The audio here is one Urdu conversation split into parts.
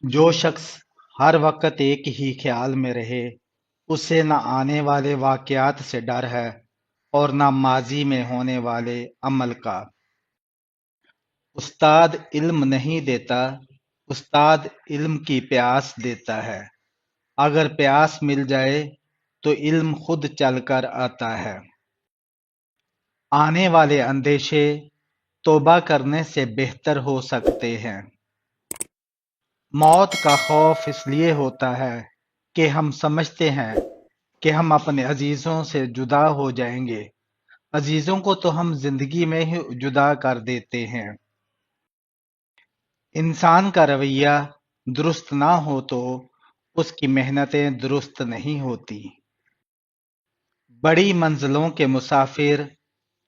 جو شخص ہر وقت ایک ہی خیال میں رہے اسے نہ آنے والے واقعات سے ڈر ہے اور نہ ماضی میں ہونے والے عمل کا۔ استاد علم نہیں دیتا، استاد علم کی پیاس دیتا ہے۔ اگر پیاس مل جائے تو علم خود چل کر آتا ہے۔ آنے والے اندیشے توبہ کرنے سے بہتر ہو سکتے ہیں۔ موت کا خوف اس لیے ہوتا ہے کہ ہم سمجھتے ہیں کہ ہم اپنے عزیزوں سے جدا ہو جائیں گے۔ عزیزوں کو تو ہم زندگی میں ہی جدا کر دیتے ہیں۔ انسان کا رویہ درست نہ ہو تو اس کی محنتیں درست نہیں ہوتی۔ بڑی منزلوں کے مسافر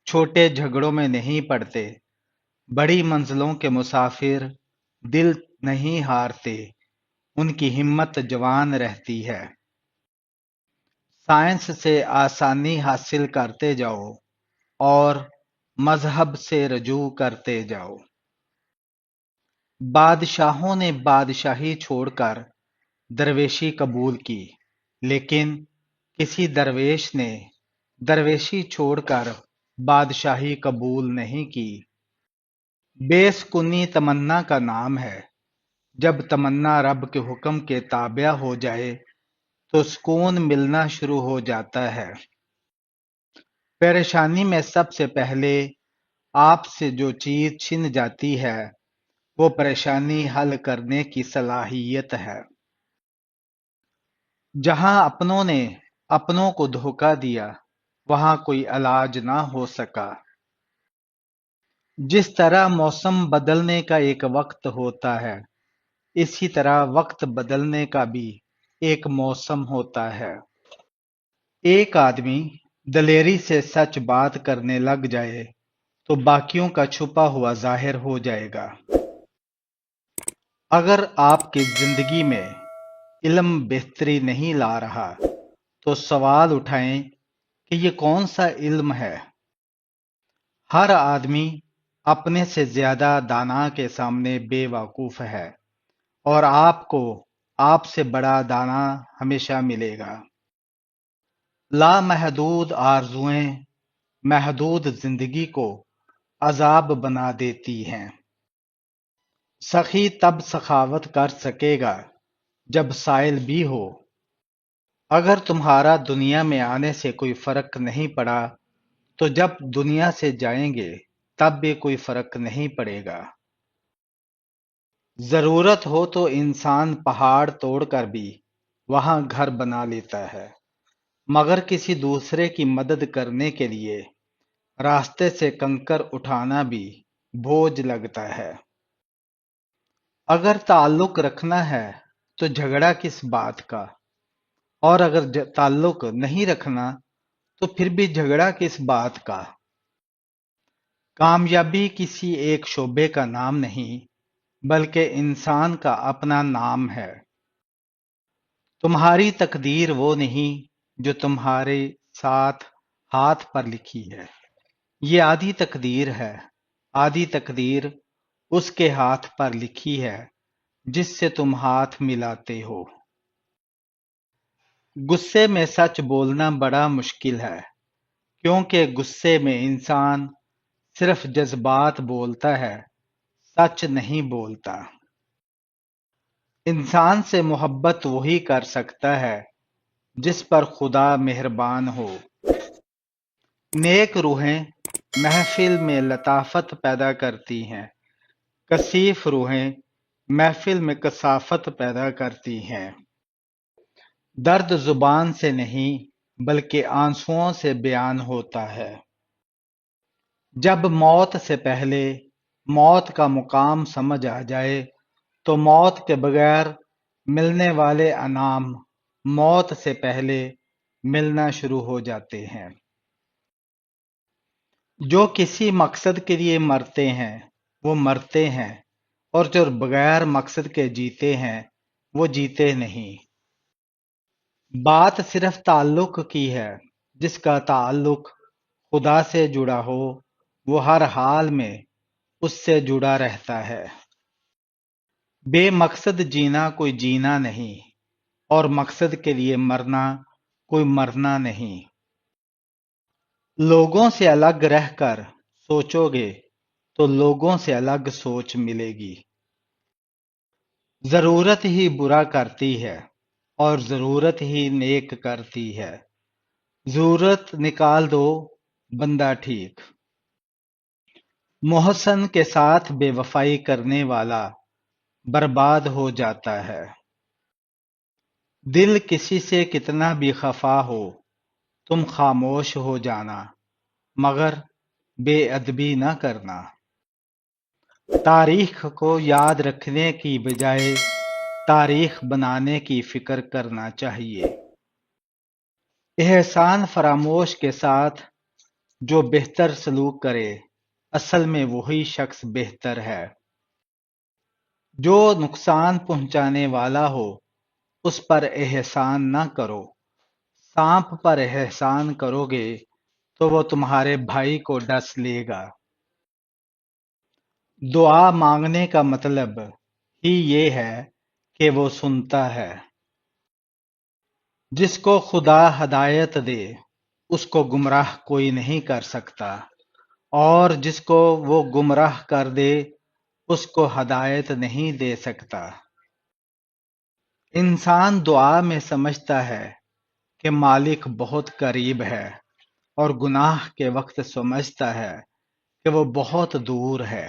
چھوٹے جھگڑوں میں نہیں پڑتے، بڑی منزلوں کے مسافر دل نہیں ہارتے، ان کی ہمت جوان رہتی ہے۔ سائنس سے آسانی حاصل کرتے جاؤ اور مذہب سے رجوع کرتے جاؤ۔ بادشاہوں نے بادشاہی چھوڑ کر درویشی قبول کی، لیکن کسی درویش نے درویشی چھوڑ کر بادشاہی قبول نہیں کی۔ بے سکونی تمنا کا نام ہے۔ جب تمنا رب کے حکم کے تابع ہو جائے تو سکون ملنا شروع ہو جاتا ہے۔ پریشانی میں سب سے پہلے آپ سے جو چیز چھن جاتی ہے وہ پریشانی حل کرنے کی صلاحیت ہے۔ جہاں اپنوں نے اپنوں کو دھوکہ دیا وہاں کوئی علاج نہ ہو سکا۔ جس طرح موسم بدلنے کا ایک وقت ہوتا ہے، اسی طرح وقت بدلنے کا بھی ایک موسم ہوتا ہے۔ ایک آدمی دلیری سے سچ بات کرنے لگ جائے تو باقیوں کا چھپا ہوا ظاہر ہو جائے گا۔ اگر آپ کی زندگی میں علم بہتری نہیں لا رہا تو سوال اٹھائیں کہ یہ کون سا علم ہے؟ ہر آدمی اپنے سے زیادہ دانا کے سامنے بے وقوف ہے، اور آپ کو آپ سے بڑا دانا ہمیشہ ملے گا۔ لامحدود آرزوئیں محدود زندگی کو عذاب بنا دیتی ہیں۔ سخی تب سخاوت کر سکے گا جب سائل بھی ہو۔ اگر تمہارا دنیا میں آنے سے کوئی فرق نہیں پڑا تو جب دنیا سے جائیں گے تب بھی کوئی فرق نہیں پڑے گا۔ ضرورت ہو تو انسان پہاڑ توڑ کر بھی وہاں گھر بنا لیتا ہے، مگر کسی دوسرے کی مدد کرنے کے لیے راستے سے کنکر اٹھانا بھی بوجھ لگتا ہے۔ اگر تعلق رکھنا ہے تو جھگڑا کس بات کا، اور اگر تعلق نہیں رکھنا تو پھر بھی جھگڑا کس بات کا۔ کامیابی کسی ایک شعبے کا نام نہیں بلکہ انسان کا اپنا نام ہے۔ تمہاری تقدیر وہ نہیں جو تمہارے ساتھ ہاتھ پر لکھی ہے، یہ آدھی تقدیر ہے۔ آدھی تقدیر اس کے ہاتھ پر لکھی ہے جس سے تم ہاتھ ملاتے ہو۔ غصے میں سچ بولنا بڑا مشکل ہے، کیونکہ غصے میں انسان صرف جذبات بولتا ہے، سچ نہیں بولتا۔ انسان سے محبت وہی کر سکتا ہے جس پر خدا مہربان ہو۔ نیک روحیں محفل میں لطافت پیدا کرتی ہیں، کثیف روحیں محفل میں کثافت پیدا کرتی ہیں۔ درد زبان سے نہیں بلکہ آنسوؤں سے بیان ہوتا ہے۔ جب موت سے پہلے موت کا مقام سمجھ آ جائے تو موت کے بغیر ملنے والے انعام موت سے پہلے ملنا شروع ہو جاتے ہیں۔ جو کسی مقصد کے لیے مرتے ہیں وہ مرتے ہیں، اور جو بغیر مقصد کے جیتے ہیں وہ جیتے نہیں۔ بات صرف تعلق کی ہے، جس کا تعلق خدا سے جڑا ہو وہ ہر حال میں اس سے جڑا رہتا ہے۔ بے مقصد جینا کوئی جینا نہیں، اور مقصد کے لیے مرنا کوئی مرنا نہیں۔ لوگوں سے الگ رہ کر سوچو گے تو لوگوں سے الگ سوچ ملے گی۔ ضرورت ہی برا کرتی ہے اور ضرورت ہی نیک کرتی ہے۔ ضرورت نکال دو بندہ ٹھیک۔ محسن کے ساتھ بے وفائی کرنے والا برباد ہو جاتا ہے۔ دل کسی سے کتنا بھی خفا ہو تم خاموش ہو جانا، مگر بے ادبی نہ کرنا۔ تاریخ کو یاد رکھنے کی بجائے تاریخ بنانے کی فکر کرنا چاہیے۔ احسان فراموش کے ساتھ جو بہتر سلوک کرے اصل میں وہی شخص بہتر ہے۔ جو نقصان پہنچانے والا ہو اس پر احسان نہ کرو۔ سانپ پر احسان کرو گے تو وہ تمہارے بھائی کو ڈس لے گا۔ دعا مانگنے کا مطلب ہی یہ ہے کہ وہ سنتا ہے۔ جس کو خدا ہدایت دے اس کو گمراہ کوئی نہیں کر سکتا، اور جس کو وہ گمراہ کر دے اس کو ہدایت نہیں دے سکتا۔ انسان دعا میں سمجھتا ہے کہ مالک بہت قریب ہے، اور گناہ کے وقت سمجھتا ہے کہ وہ بہت دور ہے۔